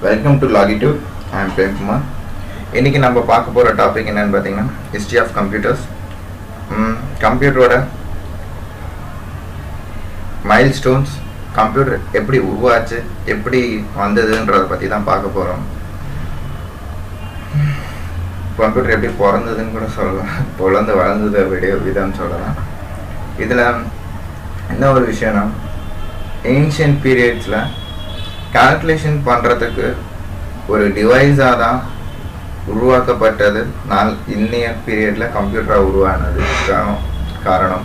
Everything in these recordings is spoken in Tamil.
Welcome to Logitude. I am Prem Kumar. இன்னைக்கு நம்ம பார்க்க போகிற டாபிக் என்னன்னு பார்த்தீங்கன்னா ஹிஸ்ட்ரி ஆஃப் கம்ப்யூட்டர்ஸ். கம்ப்யூட்டரோட மைல் ஸ்டோன்ஸ், கம்ப்யூட்டர் எப்படி உருவாச்சு, எப்படி வந்ததுன்றதை பற்றி தான் பார்க்க போகிறோம். கம்ப்யூட்டர் எப்படி பிறந்ததுன்னு கூட சொல்லலாம், பிறந்து வளர்ந்ததை விதம்னு சொல்லலாம். இதில் என்ன ஒரு விஷயம்னா, ஏன்ஷியன்ட் பீரியட்ஸில் கால்குலேஷன் பண்ணுறதுக்கு ஒரு டிவைஸாக தான் உருவாக்கப்பட்டது. இன்னைய பீரியடில் கம்ப்யூட்டராக உருவானது காரணம்.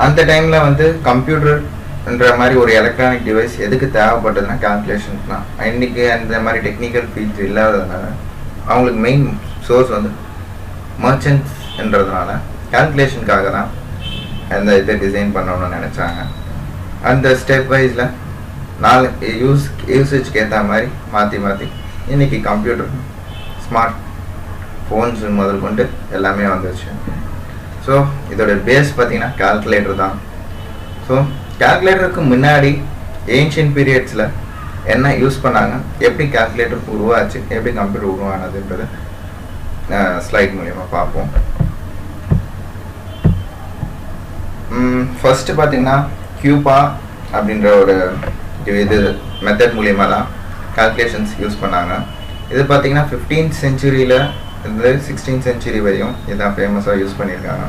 அந்த டைமில் கம்ப்யூட்டர்ன்ற மாதிரி ஒரு எலக்ட்ரானிக் டிவைஸ் எதுக்கு தேவைப்பட்டதுன்னா கால்குலேஷன்ஸ் தான். இன்றைக்கி அந்த மாதிரி டெக்னிக்கல் ஃபீல்ட்ஸ் இல்லாததுனால அவங்களுக்கு மெயின் சோர்ஸ் மர்ச்சன்ட்ஸ்ன்றதுனால கால்குலேஷனுக்காக தான் அந்த இதை டிசைன் பண்ணணும்னு நினச்சாங்க. அந்த ஸ்டெப் வைஸில் யூசேஜ்க்கு ஏற்ற மாதிரி மாற்றி இன்றைக்கி கம்ப்யூட்டர், ஸ்மார்ட் ஃபோன்ஸ் முதல் கொண்டு எல்லாமே வந்துருச்சு. ஸோ இதோட பேஸ் பார்த்திங்கன்னா கால்குலேட்டர் தான். ஸோ கால்குலேட்டருக்கு முன்னாடி ஏன்ஷியன்ட் பீரியட்ஸில் என்ன யூஸ் பண்ணாங்க, எப்படி கால்குலேட்டர் உருவாச்சு, எப்படி கம்ப்யூட்டர் உருவானதுன்றது ஸ்லைட் மூலமா பார்ப்போம். ஃபர்ஸ்ட் பார்த்தீங்கன்னா கியூபா அப்படின்ற ஒரு இது மெத்தட் மூலியமா தான் கால்குலேஷன்ஸ் யூஸ் பண்ணாங்க. இது பார்த்தீங்கன்னா 15th செஞ்சுரியில் இருந்து 16th செஞ்சுரி வரையும் இதான் ஃபேமஸாக யூஸ் பண்ணியிருக்காங்க.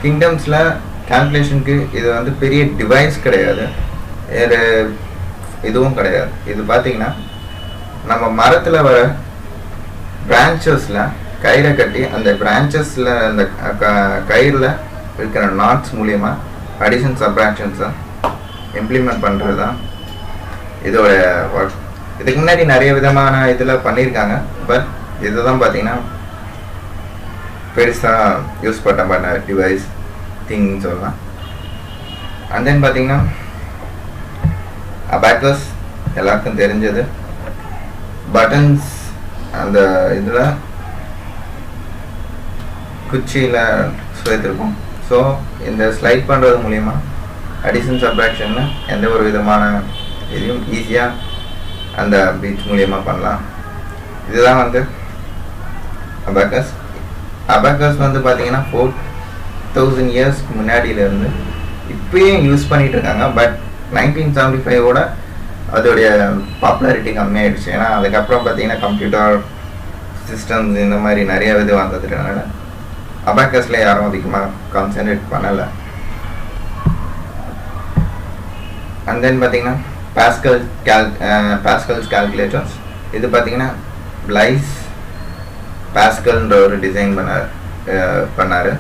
கிங்டம்ஸில் கால்குலேஷனுக்கு இது பெரிய டிவைஸ் கிடையாது, இதுவும் கிடையாது. இது பார்த்தீங்கன்னா நம்ம மரத்தில் வர பிரான்ச்சஸில் கயிறை கட்டி அந்த பிரான்ச்சஸில் அந்த கயிறில் இருக்கிற நாட்ஸ் மூலியமாக அடிஷன் சப்ராக்ஷன்ஸை இம்ப்ளிமெண்ட் பண்ணுறது தான் இதோட ஒர்க். இதுக்கு முன்னாடி நிறைய விதமான இதில் பண்ணியிருக்காங்க, பட் இதுதான் பார்த்தீங்கன்னா பெருசாக யூஸ் பண்ண டிவைஸ் திங்னு சொல்லலாம். அண்ட் தென் பார்த்தீங்கன்னா அபாக்கஸ் எல்லாருக்கும் தெரிஞ்சது. பட்டன்ஸ் அந்த இதில் குச்சியில் சேர்த்துருக்கும். ஸோ இந்த ஸ்லைட் பண்ணுறது மூலிமா அடிஷன் சப்ராக்ஷனில் எந்த ஒரு விதமான இதையும் ஈஸியாக அந்த பீச் மூலியமாக பண்ணலாம். இதுதான் அபாக்கஸ். அபாக்கஸ் பார்த்தீங்கன்னா 4000 இயர்ஸ்க்கு முன்னாடியிலேருந்து இப்பயும் யூஸ் பண்ணிகிட்டு இருக்காங்க. பட் 1975ஓட அதோடைய பாப்புலாரிட்டி கம்மியாயிடுச்சு. ஏன்னா அதுக்கப்புறம் பார்த்தீங்கன்னா கம்ப்யூட்டர் சிஸ்டம்ஸ் இந்த மாதிரி நிறைய இது வந்ததுனால அபாக்கஸில் யாரும் அதிகமாக கான்சென்ட்ரேட் பண்ணலை. அண்ட் தென் பார்த்தீங்கன்னா பாஸ்கல்ஸ் கால்குலேட்டர்ஸ். இது பார்த்தீங்கன்னா பிளைஸ் பாஸ்கல்ன்ற ஒரு டிசைன் பண்ணார்.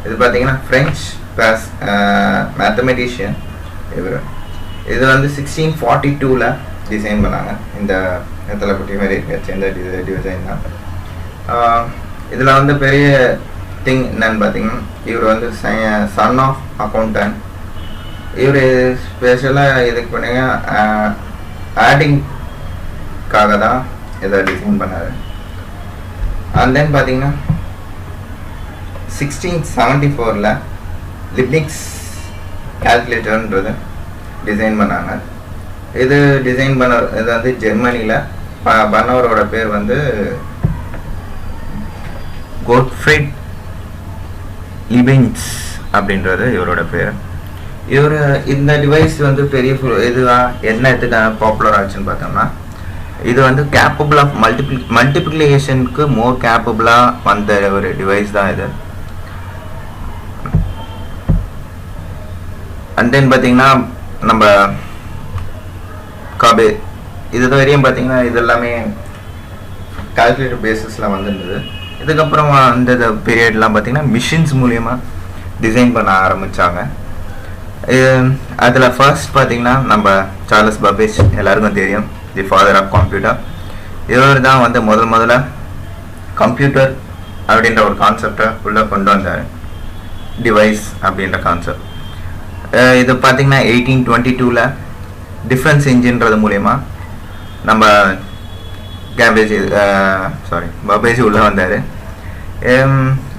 இது பார்த்தீங்கன்னா ஃப்ரெஞ்ச் மேத்தமெட்டிஷியன் இவர். இது 1642ல் டிசைன் பண்ணாங்க. இந்த இடத்துல பற்றி மாதிரி இருக்காச்சு இந்த டிசைன் தான். இதில் பெரிய திங் என்னன்னு பார்த்தீங்கன்னா, இவர் சன் ஆஃப் அக்கௌண்டன்ட். இவர் ஸ்பெஷலாக இதுக்கு பண்ணீங்க ஆடிங்காக தான் இதை டிசைன் பண்ணார். அண்ட் தென் பார்த்தீங்கன்னா 1674ல் லிப்னிக்ஸ் கால்குலேட்டர்ன்றது டிசைன் பண்ணாங்க. இது டிசைன் இது ஜெர்மனியில் பண்ணவரோட பேர் கோட்ஃப்ரிட் லீபினிட்ஸ் அப்படின்றது இவரோட பேர். இவர் இந்த டிவைஸ் பெரிய இதுவாக என்ன இதுக்காக பாப்புலர் ஆச்சுன்னு பார்த்தோம்னா, இது கேப்பபிள் ஆஃப் மல்டிப்ளிகேஷனுக்கு மோர் கேப்பபிளாக வந்த ஒரு டிவைஸ் தான் இது. அண்ட் தென் பார்த்தீங்கன்னா நம்ம இது வரையும் பார்த்தீங்கன்னா இது எல்லாமே கால்குலேட்டர் பேசிஸில் வந்துருந்தது. இதுக்கப்புறம் அந்த பீரியட்லாம் பார்த்தீங்கன்னா மிஷின்ஸ் மூலியமாக டிசைன் பண்ண ஆரம்பித்தாங்க. அதில் ஃபர்ஸ்ட் பார்த்தீங்கன்னா நம்ம சார்லஸ் பப்பேஜ் எல்லாருக்கும் தெரியும், தி ஃபாதர் ஆஃப் கம்ப்யூட்டர். இவர் தான் முதல்ல கம்ப்யூட்டர் அப்படின்ற ஒரு கான்செப்டை உள்ளே கொண்டு வந்தார், டிவைஸ் அப்படின்ற கான்செப்ட். இது பார்த்தீங்கன்னா 1822ல் டிஃபரன்ஸ் இன்ஜின்றது மூலயமா நம்ம பப்பேஜ் உள்ளே வந்தார்.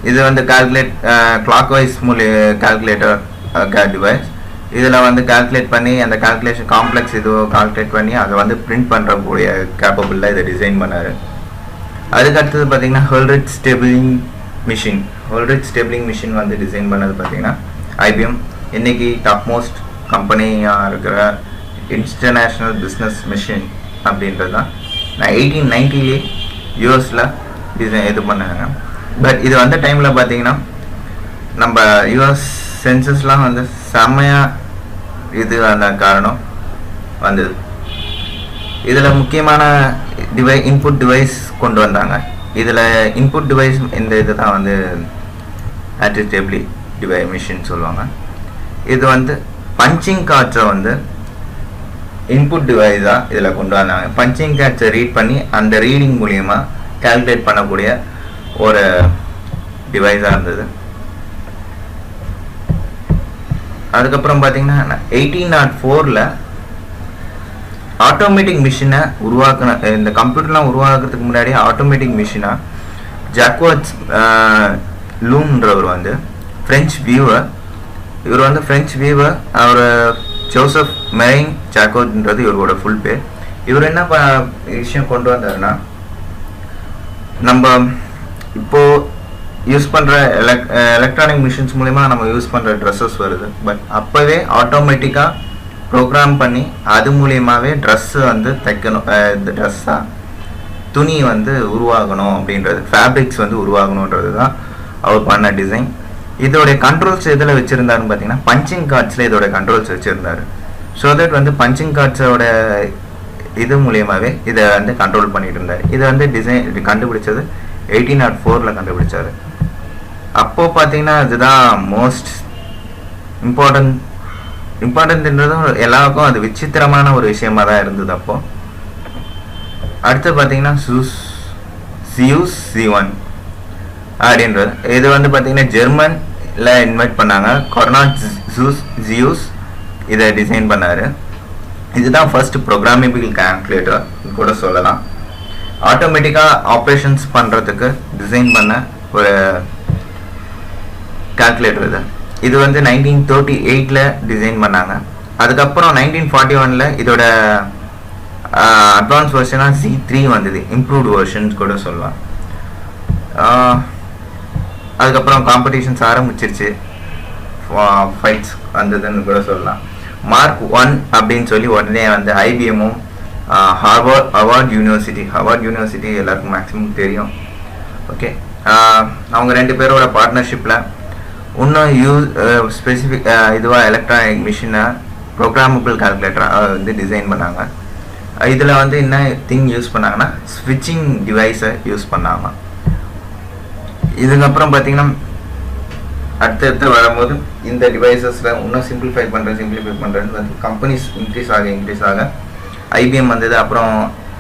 இது calculate clockwise calculator device. இதில் வந்து கால்குலேட் பண்ணி அந்த கால்குலேஷன் காம்ப்ளெக்ஸ் இதுவோ கால்குலேட் பண்ணி அதை வந்து பிரிண்ட் பண்ணுறக்கூடிய கேப்பபிளில் இதை டிசைன் பண்ணார். அதுக்கடுத்தது பார்த்தீங்கன்னா ஹோல்ரிச் ஸ்டேபிளிங் மிஷின் வந்து டிசைன் பண்ணது பார்த்தீங்கன்னா IBM. இன்றைக்கி டாப் மோஸ்ட் கம்பெனியாக இருக்கிற இன்டர்நேஷ்னல் பிஸ்னஸ் மிஷின் அப்படின்றது தான் 1890 யூஎஸில் இது பண்ணாங்க. பட் இது வந்த டைமில் பார்த்தீங்கன்னா நம்ம யூஎஸ் சென்சஸ்லாம் வந்து செம்மையாக இது அந்த காரணம் வந்தது. இதில் முக்கியமான இன்புட் டிவைஸ் கொண்டு வந்தாங்க. இதில் இன்புட் டிவைஸ் இந்த இது தான் வந்து அட்ஜஸ்டபிள் மிஷின் சொல்லுவாங்க. இது வந்து பஞ்சிங் கார்ட்ஸை வந்து இன்புட் டிவைஸாக இதில் கொண்டு வந்தாங்க. பஞ்சிங் கார்ட்ஸை ரீட் பண்ணி அந்த ரீடிங் மூலியமாக கால்குலேட் பண்ணக்கூடிய ஒரு டிவைஸாக இருந்தது. அதுக்கப்புறம் பார்த்தீங்கன்னா 1804 ஆட்டோமேட்டிக் மிஷினை உருவாக்கின இந்த கம்ப்யூட்டர்லாம் உருவாக்குறதுக்கு முன்னாடி ஆட்டோமேட்டிக் மிஷினாக ஜாக்வார்ட்ஸ் லூம்ன்றவர் வந்து ஃப்ரெஞ்ச் வியூவர். இவர் வந்து ஃப்ரெஞ்ச் வியூவர். அவர் ஜோசப் மெரிங் ஜாக்வார்ட்ன்றது இவரோட ஃபுல் பேர். இவர் என்ன விஷயம் கொண்டு வந்தாருன்னா, நம்ம இப்போது யூஸ் பண்ணுற எலக்ட்ரானிக் மிஷின்ஸ் மூலிமா நம்ம யூஸ் பண்ணுற ட்ரெஸ்ஸஸ் வருது. பட் அப்போவே ஆட்டோமேட்டிக்காக ப்ரோக்ராம் பண்ணி அது மூலியமாகவே ட்ரெஸ்ஸு வந்து தைக்கணும். இந்த ட்ரெஸ்ஸாக துணி வந்து உருவாகணும் அப்படின்றது, ஃபேப்ரிக்ஸ் வந்து உருவாகணுன்றது தான் அவர் பண்ண டிசைன். இதோடைய கண்ட்ரோல்ஸ் எதில் வச்சுருந்தாருன்னு பார்த்தீங்கன்னா பஞ்சிங் கார்ட்ஸில் இதோட கண்ட்ரோல்ஸ் வச்சுருந்தாரு. ஸோ தட் வந்து பஞ்சிங் கார்ட்ஸோட இது மூலியமாகவே இதை வந்து கண்ட்ரோல் பண்ணிட்டு இருந்தார். இதை வந்து டிசைன் கண்டுபிடிச்சது 1804 கண்டுபிடிச்சாரு. அப்போது பார்த்தீங்கன்னா இதுதான் மோஸ்ட் இம்பார்ட்டன்ட்ன்றதும் எல்லாருக்கும் அது விசித்திரமான ஒரு விஷயமா தான் இருந்தது. அப்போது அடுத்து பார்த்தீங்கன்னா சியூஸ் C1 அப்படின்றது. இது வந்து பார்த்தீங்கன்னா ஜெர்மனில் இன்வைட் பண்ணாங்க. கொர்னாட் ஜியூஸ் இதை டிசைன் பண்ணார். இதுதான் ஃபர்ஸ்ட் ப்ரோக்ராமபிள் கால்குலேட்டர் கூட சொல்லலாம். ஆட்டோமேட்டிக்காக ஆப்ரேஷன்ஸ் பண்ணுறதுக்கு டிசைன் பண்ண ஒரு கால்குலேட்டர் இது. இது வந்து 1938 டிசைன் பண்ணாங்க. அதுக்கப்புறம் 1941 இதோட அட்வான்ஸ் வெர்ஷனாக C3 வந்தது. இம்ப்ரூவ்டு வெர்ஷன்ஸ் கூட சொல்லலாம். அதுக்கப்புறம் காம்படிஷன்ஸ் ஆரம்பிச்சிருச்சு, ஃபைட்ஸ் வந்ததுன்னு கூட சொல்லலாம். மார்க் 1 அப்படின்னு சொல்லி உடனே வந்து IBMமும் ஹார்வர்ட் யூனிவர்சிட்டி எல்லாருக்கும் மேக்ஸிமம் தெரியும். ஓகே, அவங்க ரெண்டு பேரோட பார்ட்னர்ஷிப்பில் இன்னும் ஸ்பெசிஃபிக் இதுவாக எலக்ட்ரானிக் மிஷினை ப்ரோக்ராமபிள் கால்குலேட்டராக வந்து டிசைன் பண்ணாங்க. இதில் வந்து என்ன திங் யூஸ் பண்ணாங்கன்னா ஸ்விட்சிங் டிவைஸை யூஸ் பண்ணாங்க. இதுக்கப்புறம் பார்த்தீங்கன்னா அடுத்தடுத்து வரும்போது இந்த டிவைசஸில் இன்னும் சிம்பிளிஃபை பண்ணுறேன்னு வந்து கம்பெனிஸ் இன்க்ரீஸ் ஆக IBM வந்தது. அப்புறம்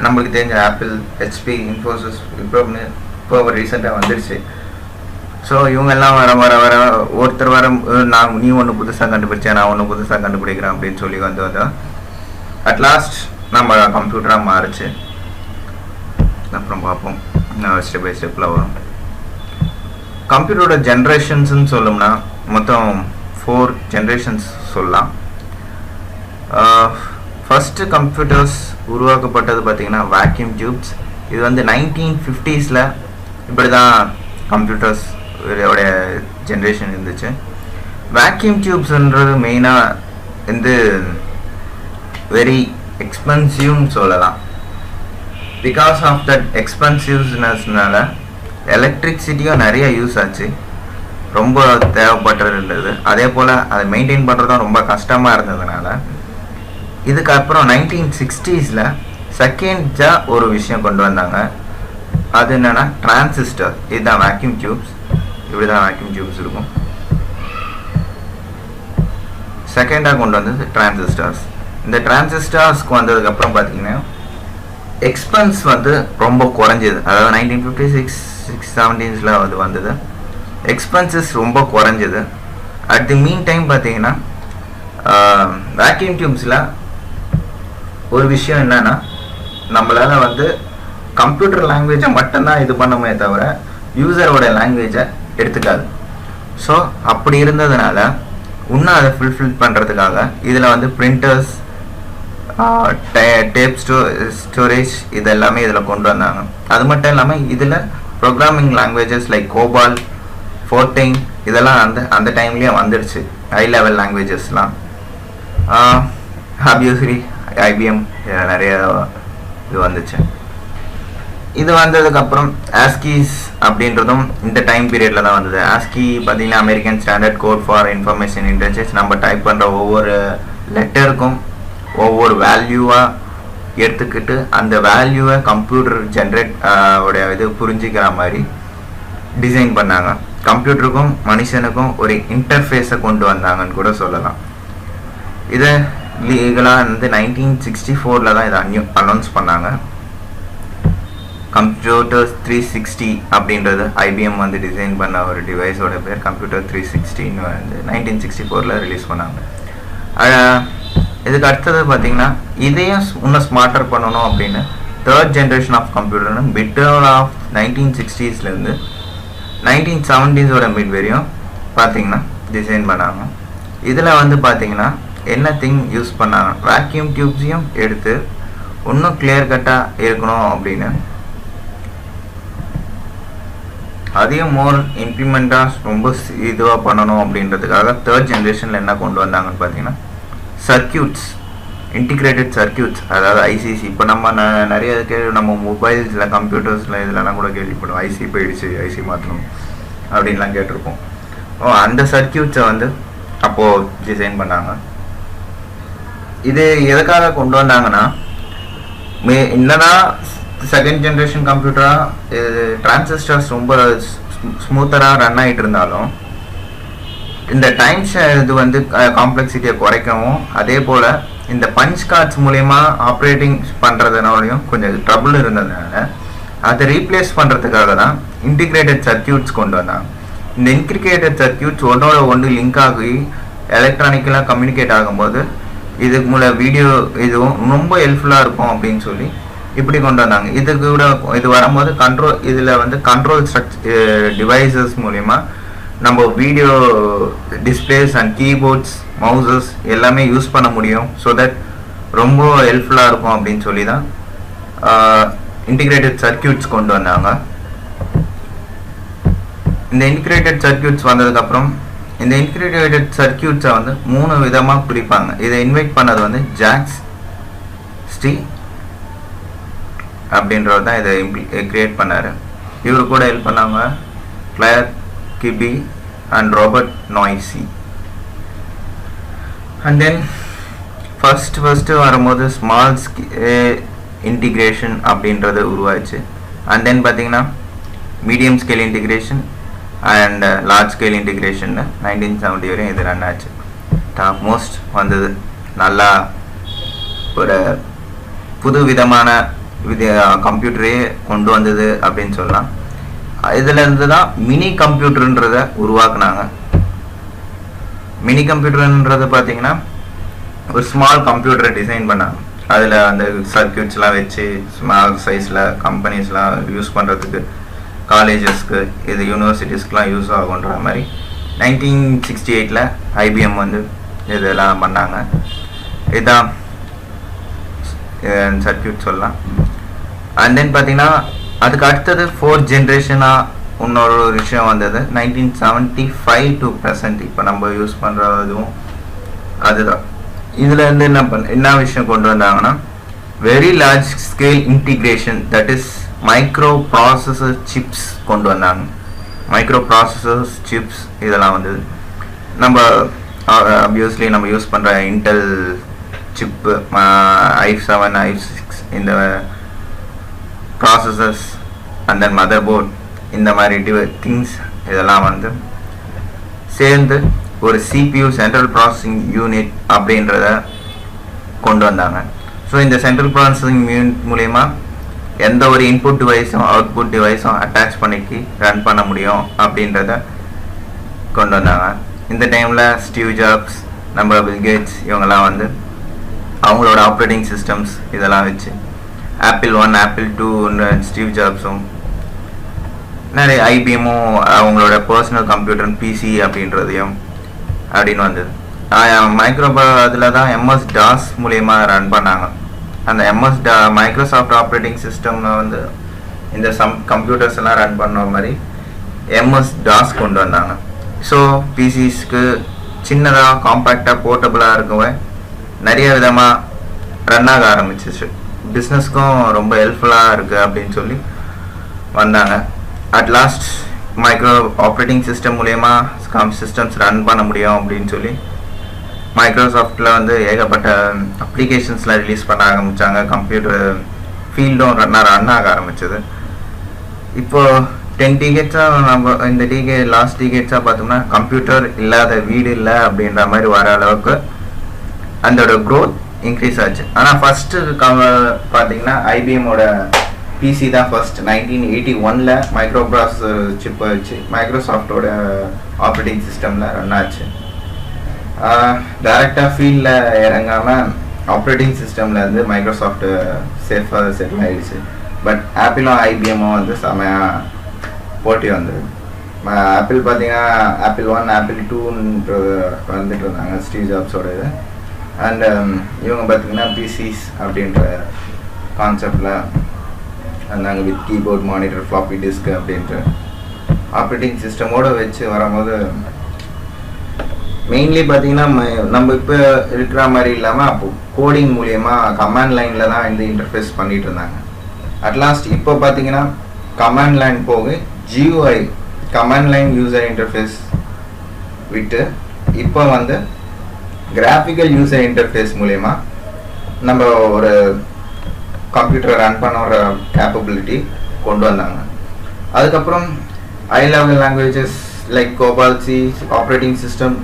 நம்மளுக்கு தெரிஞ்ச ஆப்பிள், HP, இன்ஃபோசிஸ் இப்போ ரீசெண்டாக வந்துடுச்சு. ஸோ இவங்கெல்லாம் வர ஒருத்தர் நீ ஒன்று புதுசாக கண்டுபிடிச்சேன், நான் ஒன்று புதுசாக கண்டுபிடிக்கிறேன் அப்படின்னு சொல்லி வந்தோம். அட்லாஸ்ட் நம்ம கம்ப்யூட்டராக மாறிச்சு. அப்புறம் பார்ப்போம் ஸ்டெப் பை ஸ்டெப்பில் வரும். கம்ப்யூட்டரோட ஜென்ரேஷன்ஸ்ன்னு சொல்லணும்னா மொத்தம் 4 ஜென்ரேஷன்ஸ் சொல்லலாம். ஃபஸ்ட்டு கம்ப்யூட்டர்ஸ் உருவாக்கப்பட்டது பார்த்திங்கன்னா வேக்யூம் டியூப்ஸ். இது வந்து 1950s இப்படி தான் கம்ப்யூட்டர்ஸ் உடைய ஜென்ரேஷன் இருந்துச்சு. வேக்யூம் டியூப்ஸ்ன்றது மெயினாக வந்து வெரி எக்ஸ்பென்சிவ்னு சொல்லலாம். பிகாஸ் ஆஃப் தட் எக்ஸ்பென்சிவ்னஸ்னால எலக்ட்ரிசிட்டியும் நிறைய யூஸ் ஆச்சு, ரொம்ப தேவைப்பட்டிருந்தது. அதே போல் அதை மெயின்டைன் பண்ணுறதும் ரொம்ப கஷ்டமாக இருந்ததுனால இதுக்கப்புறம் 1960s செகண்டாக ஒரு விஷயம் கொண்டு வந்தாங்க. அது என்னென்னா டிரான்சிஸ்டர். இதுதான் வேக்யூம் டியூப்ஸ். இப்படி தான் வேக்யூம் டியூப்ஸ் இருக்கும். செகண்டாக கொண்டு வந்தது டிரான்சிஸ்டர்ஸ். இந்த டிரான்சிஸ்டர்ஸ்க்கு வந்ததுக்கப்புறம் பார்த்தீங்கன்னா எக்ஸ்பென்ஸ் வந்து ரொம்ப குறைஞ்சிது. அதாவது 1956-70s அது வந்தது. எக்ஸ்பென்சஸ் ரொம்ப குறைஞ்சிது. அட் தி மீன் டைம் பார்த்தீங்கன்னா வேக்யூம் டியூப்ஸில் ஒரு விஷயம் என்னன்னா நம்மளால் வந்து கம்ப்யூட்டர் லாங்குவேஜை மட்டும்தான் இது பண்ணுமே தவிர யூசரோட லாங்குவேஜை எடுத்துக்காது. ஸோ அப்படி இருந்ததுனால இன்னும் அதை ஃபுல்ஃபில் பண்ணுறதுக்காக இதில் வந்து பிரிண்டர்ஸ், டேப் ஸ்டோரேஜ் இது எல்லாமே இதில் கொண்டு வந்தாங்க. அது மட்டும் இல்லாமல் இதில் ப்ரோக்ராமிங் லாங்குவேஜஸ் லைக் கோபால், ஃபோர்டெயின் இதெல்லாம் அந்த டைம்லேயே வந்துடுச்சு. ஹை லெவல் லாங்குவேஜஸ்லாம் ஆப்வியஸ்லி ஐபிஎம் நிறைய இது வந்துச்சு. இது வந்ததுக்கப்புறம் ஆஸ்கீஸ் அப்படின்றதும் இந்த டைம் பீரியடில் தான் வந்தது. ஆஸ்கி பார்த்தீங்கன்னா American standard code for information interface. நம்ம டைப் பண்ணுற ஒவ்வொரு லெட்டருக்கும் ஒவ்வொரு வேல்யூவாக எடுத்துக்கிட்டு அந்த வேல்யூவை கம்ப்யூட்டர் ஜென்ரேட் உடைய இது புரிஞ்சிக்கிற மாதிரி டிசைன் பண்ணாங்க. கம்ப்யூட்டருக்கும் மனுஷனுக்கும் ஒரு இன்டர்ஃபேஸை கொண்டு வந்தாங்கன்னு கூட சொல்லலாம். இதை லீகலாக வந்து 1964 தான் இதை அனௌன்ஸ் பண்ணாங்க. கம்ப்யூட்டர் 360 அப்படின்றது ஐபிஎம் வந்து டிசைன் பண்ண ஒரு டிவைஸோட பேர் கம்ப்யூட்டர் 360 வந்து 1964 ரிலீஸ் பண்ணாங்க. இதுக்கு அடுத்தது பார்த்தீங்கன்னா இதையும் இன்னும் ஸ்மார்ட்டர் பண்ணணும் அப்படின்னு தேர்ட் ஜென்ரேஷன் ஆஃப் கம்ப்யூட்டர்னு middle of 1960s - 1970s mid வரையும் பார்த்தீங்கன்னா டிசைன் பண்ணாங்க. இதில் வந்து பார்த்தீங்கன்னா என்ன திங் யூஸ் பண்ணாங்க, வேக்யூம் டியூப்ஸையும் எடுத்து இன்னும் கிளியர் கட்டாக இருக்கணும் அப்படின்னு அதையும் மோர் இம்ப்ளிமெண்ட்டாக ரொம்ப இதுவாக பண்ணணும் அப்படின்றதுக்காக தேர்ட் ஜென்ரேஷனில் என்ன கொண்டு வந்தாங்கன்னு பார்த்தீங்கன்னா சர்க்கியூட்ஸ், இன்டிகிரேட்டட் சர்க்கியூட்ஸ், அதாவது ஐசிசி. இப்போ நம்ம நிறைய நம்ம மொபைல்ஸில் கம்ப்யூட்டர்ஸில் இதெல்லாம் கூட கேள்விப்படுவோம், ஐசி போயிடுச்சு, ஐசி மாற்றணும் அப்படின்லாம் கேட்டிருப்போம். அந்த சர்க்கியூட்ஸை வந்து அப்போது டிசைன் பண்ணாங்க. இது எதுக்காக கொண்டு வந்தாங்கன்னா என்னதான் செகண்ட் ஜென்ரேஷன் கம்ப்யூட்டராக டிரான்சிஸ்டர்ஸ் ரொம்ப ஸ்மூத்தராக ரன் ஆகிட்டு இருந்தாலும் இந்த டைம்ஸ் இது வந்து காம்ப்ளெக்சிட்டியை குறைக்கவும், அதே போல் இந்த பஞ்ச் கார்ட்ஸ் மூலயமா ஆப்ரேட்டிங் பண்ணுறதுனாலையும் கொஞ்சம் ட்ரபுள் இருந்ததுனால அதை ரீப்ளேஸ் பண்ணுறதுக்காக தான் இன்டிகிரேட்டட் சர்க்கியூட்ஸ் கொண்டு வந்தாங்க. இந்த இன்டிகிரேட்டட் சர்க்கியூட்ஸ் ஒன்றோட ஒன்று லிங்க் ஆகி எலக்ட்ரானிக்கலாக கம்யூனிகேட் ஆகும்போது இதுக்கு மூலம் வீடியோ இதுவும் ரொம்ப ஹெல்ப்ஃபுல்லாக இருக்கும் அப்படின்னு சொல்லி இப்படி கொண்டு வந்தாங்க. இதுக்கு கூட இது வரும்போது இதில் வந்து கண்ட்ரோல் டிவைசஸ் மூலிமா நம்ம video displays and keyboards, mouses எல்லாமே யூஸ் பண்ண முடியும். ஸோ தட் ரொம்ப ஹெல்ப்ஃபுல்லாக இருக்கும் அப்படின்னு சொல்லி தான் இன்டிகிரேட்டட் சர்க்கியூட்ஸ் கொண்டு வந்தாங்க. இந்த இன்டிகிரேட்டட் சர்க்கியூட்ஸ் வந்ததுக்கப்புறம் இந்த இன்டிகிரேட்டட் சர்க்கியூட்ஸை வந்து 3 விதமாக பிரிப்பாங்க. இதை இன்வைட் பண்ணது வந்து ஜாக்ஸ் ஸ்டி அப்படின்றவர் தான் இதை கிரியேட் பண்ணார். இவர் கூட ஹெல்ப் பண்ணாங்க கிளேர் கிபி and Robert noisy. And then first வரும்போது ஸ்மால் இன்டிகிரேஷன் அப்படின்றது உருவாச்சு. அண்ட் தென் பார்த்தீங்கன்னா medium scale integration and large scale integration 1970 வரையும் இது ரன் ஆச்சு. டாப் மோஸ்ட் வந்தது நல்லா ஒரு புது விதமான கம்ப்யூட்டரே கொண்டு வந்தது அப்படின்னு சொல்லலாம். இதிலேருந்து தான் மினி கம்ப்யூட்டருன்றதை உருவாக்குனாங்க. மினி கம்ப்யூட்டருன்றது பார்த்தீங்கன்னா ஒரு ஸ்மால் கம்ப்யூட்டரை டிசைன் பண்ணாங்க. அதில் அந்த சர்க்கியூட்ஸ்லாம் வச்சு ஸ்மால் சைஸில் கம்பெனிஸ்லாம் யூஸ் பண்ணுறதுக்கு, காலேஜஸ்க்கு, இது யூனிவர்சிட்டிஸ்க்கெலாம் யூஸ் ஆகுன்ற மாதிரி 1968 ஐபிஎம் வந்து இதெல்லாம் பண்ணாங்க. இதுதான் சர்க்கியூட் சொல்லலாம். அண்ட் தென் பார்த்தீங்கன்னா அதுக்கு அடுத்தது 4th ஜென்ரேஷனாக இன்னொரு விஷயம் வந்தது 1975 to present. இப்போ நம்ம யூஸ் பண்ணுறதும் அதுதான். இதில் இருந்து என்ன விஷயம் கொண்டு வந்தாங்கன்னா very large scale integration, that is micro processor chips கொண்டு வந்தாங்க. மைக்ரோ ப்ராசஸர்ஸ் சிப்ஸ் இதெல்லாம் வந்தது. நம்ம ஆப்வியஸ்லி நம்ம யூஸ் பண்ணுற இன்டெல் சிப்பு, i7, i6 இந்த processors and then motherboard இந்த மாதிரி திங்ஸ் இதெல்லாம் வந்து சேர்ந்து ஒரு CPU சென்ட்ரல் ப்ராசஸிங் யூனிட் அப்படின்றத கொண்டு வந்தாங்க. ஸோ இந்த சென்ட்ரல் ப்ராசஸிங் யூனிட் மூலயமா எந்த ஒரு இன்புட் டிவைஸும் அவுட்புட் டிவைஸும் அட்டாச் பண்ணிக்கி ரன் பண்ண முடியும் அப்படின்றத கொண்டு வந்தாங்க. இந்த டைமில் ஸ்டீவ் ஜாப்ஸ், நம்ம பில் கேட்ஸ் இவங்கெல்லாம் வந்து அவங்களோட ஆப்ரேட்டிங் சிஸ்டம்ஸ் இதெல்லாம் வச்சு Apple 1, Apple 2 ஸ்டீவ் ஜாப்ஸும் நிறைய ஐபிஎம்மும் அவங்களோட பர்சனல் கம்ப்யூட்டர் பிசி அப்படின்றதையும் அப்படின்னு வந்தது. மைக்ரோ அதில் தான் MS DOS மூலயமா ரன் பண்ணாங்க. அந்த மைக்ரோசாஃப்ட் ஆப்ரேட்டிங் சிஸ்டமில் வந்து இந்த கம்ப்யூட்டர்ஸ் எல்லாம் ரன் பண்ண மாதிரி MS DOS கொண்டு வந்தாங்க. ஸோ பிசிஸ்க்கு சின்னதாக காம்பேக்டாக போர்ட்டபுளாக இருக்கவே நிறைய விதமாக ரன் ஆக ஆரம்பிச்சிச்சு. பிஸ்னஸ்க்கும் ரொம்ப ஹெல்ப்ஃபுல்லாக இருக்குது அப்படின்னு சொல்லி வந்தாங்க. At last micro operating system மூலயமா சிஸ்டம்ஸ் ரன் பண்ண முடியும் அப்படின்னு சொல்லி மைக்ரோசாஃப்டில் வந்து ஏகப்பட்ட அப்ளிகேஷன்ஸ்லாம் ரிலீஸ் பண்ண ஆரம்பித்தாங்க. கம்ப்யூட்டர் ஃபீல்டும் ரன் ஆக ஆரம்பிச்சது. இப்போது 10 டிகேட்ஸாக நம்ம இந்த லாஸ்ட் டிகேட்ஸாக பார்த்தோம்னா கம்ப்யூட்டர் இல்லாத வீடு இல்லை அப்படின்ற மாதிரி வர அளவுக்கு அதோட க்ரோத் இன்க்ரீஸ் ஆச்சு. ஆனால் ஃபஸ்ட்டு பார்த்தீங்கன்னா ஐபிஎம்மோட பிசி தான் ஃபர்ஸ்ட் 1981 மைக்ரோ ப்ராசஸர் சிப்பை வச்சு மைக்ரோசாஃப்டோட ஆப்ரேட்டிங் சிஸ்டமில் ரன் ஆச்சு. டைரெக்டாக ஃபீல்டில் இறங்காமல் ஆப்ரேட்டிங் சிஸ்டமில் வந்து மைக்ரோசாஃப்ட் சேஃபாக செட்டில் ஆகிடுச்சு. பட் ஆப்பிளும் ஐபிஎம்மும் வந்து செமையாக போட்டி வந்துடுது. ஆப்பிள் பார்த்தீங்கன்னா Apple 1 Apple 2 வந்துட்டு இருந்தாங்க ஸ்டீவ் ஜாப்ஸோட இது. அண்ட் இவங்க பார்த்தீங்கன்னா பிசிஸ் அப்படின்ற கான்செப்டில் வந்தாங்க with keyboard monitor floppy disk அப்படின்ற ஆப்ரேட்டிங் சிஸ்டமோடு வச்சு வரும்போது மெயின்லி பார்த்தீங்கன்னா நம்ம இப்போ இருக்கிற மாதிரி இல்லாமல் அப்போ கோடிங் மூலயமா கமாண்ட் லைனில் தான் இந்த இன்டர்ஃபேஸ் பண்ணிகிட்டு இருந்தாங்க. அட்லாஸ்ட் இப்போ பார்த்தீங்கன்னா கமாண்ட் லைன் போக GUI command line user interface விட்டு இப்போ வந்து கிராஃபிக்கல் யூசர் இன்டர்ஃபேஸ் மூலயமா நம்ம ஒரு கம்ப்யூட்டர் ரன் பண்ண ஒரு கேப்பபிலிட்டி கொண்டு வந்தாங்க. அதுக்கப்புறம் high level languages like COBOL, C, operating system,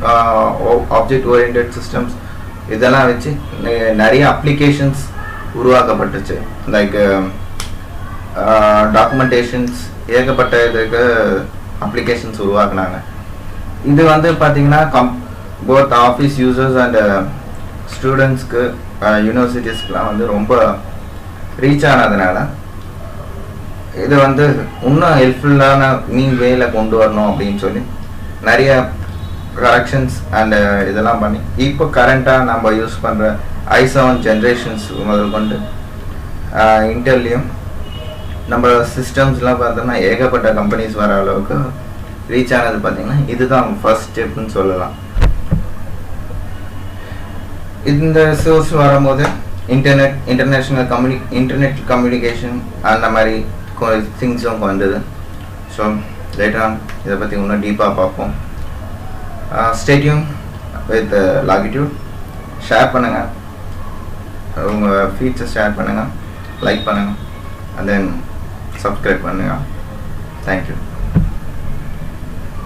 object oriented systems இதெல்லாம் வச்சு நிறைய அப்ளிகேஷன்ஸ் உருவாக்கப்பட்டுச்சு. லைக் டாக்குமெண்டேஷன்ஸ் ஏகப்பட்ட இதுக்கு அப்ளிகேஷன்ஸ் உருவாக்குனாங்க. இது வந்து பார்த்தீங்கன்னா போத் ஆஃபீஸ் யூசர்ஸ் அண்ட் ஸ்டூடெண்ட்ஸ்க்கு யூனிவர்சிட்டிஸ்க்குலாம் வந்து ரொம்ப ரீச் ஆனதுனால இது வந்து இன்னும் ஹெல்ப்ஃபுல்லான வேல கொண்டு வரணும் அப்படின்னு சொல்லி நிறைய கரெக்ஷன்ஸ் அண்ட் இதெல்லாம் பண்ணி இப்போ கரண்ட்டாக நம்ம யூஸ் பண்ணுற i7 ஜென்ரேஷன்ஸ் முதல் கொண்டு இன்டெல்லையும் நம்ம சிஸ்டம்ஸ்லாம் பார்த்தோம்னா ஏகப்பட்ட கம்பெனிஸ் வர அளவுக்கு ரீச் ஆனது பார்த்தீங்கன்னா இதுதான் ஃபர்ஸ்ட் ஸ்டெப்னு சொல்லலாம். இந்த சோர்ஸ் வரும்போது இன்டர்நேஷ்னல் இன்டர்நெட் கம்யூனிகேஷன் அந்த மாதிரி திங்ஸும் வந்தது. ஸோ லேட்டராக இதை பற்றி இன்னும் டீப்பாக பார்ப்போம். Stay tune with longitude. Share பண்ணுங்கள், உங்கள் ஃபீச்சர்ஸ் ஷேர் பண்ணுங்கள், லைக் பண்ணுங்கள், அண்ட் தென் சப்ஸ்கிரைப் பண்ணுங்கள். தேங்க்யூ.